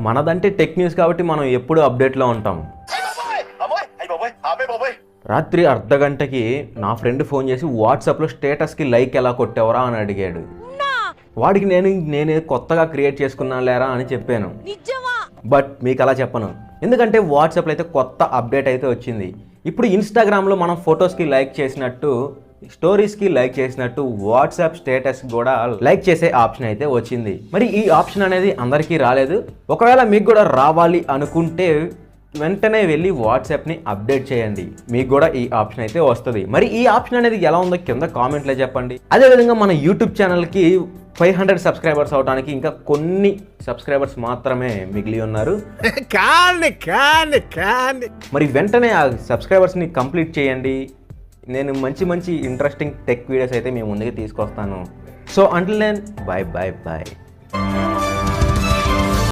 మనదంటే tech news కాబట్టి మనం ఎప్పుడు అప్డేట్లో ఉంటాం. రాత్రి అర్ధగంటకి నా ఫ్రెండ్ ఫోన్ చేసి వాట్సాప్లో స్టేటస్కి లైక్ ఎలా కొట్టావరా అని అడిగాడు. వాడికి నేను కొత్తగా క్రియేట్ చేసుకున్నాను లేరా అని చెప్పాను. బట్ మీకు అలా చెప్పను, ఎందుకంటే వాట్సాప్లో అయితే కొత్త అప్డేట్ అయితే వచ్చింది. ఇప్పుడు ఇన్స్టాగ్రామ్లో మనం ఫొటోస్కి లైక్ చేసినట్టు, స్టోరీస్కి లైక్ చేసినట్టు వాట్సాప్ స్టేటస్ కూడా లైక్ చేసే ఆప్షన్ అయితే వచ్చింది. మరి ఈ ఆప్షన్ అనేది అందరికీ రాలేదు. ఒకవేళ మీకు కూడా రావాలి అనుకుంటే వెంటనే వెళ్ళి వాట్సాప్ని అప్డేట్ చేయండి, మీకు కూడా ఈ ఆప్షన్ అయితే వస్తుంది. మరి ఈ ఆప్షన్ అనేది ఎలా ఉందో కింద కామెంట్లో చెప్పండి. అదేవిధంగా మన యూట్యూబ్ ఛానల్కి 500 సబ్స్క్రైబర్స్ అవడానికి ఇంకా కొన్ని సబ్స్క్రైబర్స్ మాత్రమే మిగిలి ఉన్నారు. మరి వెంటనే ఆ సబ్స్క్రైబర్స్ని కంప్లీట్ చేయండి. నేను మంచి ఇంట్రెస్టింగ్ టెక్ వీడియోస్ అయితే మీ ముందుకు తీసుకొస్తాను. So until then, by.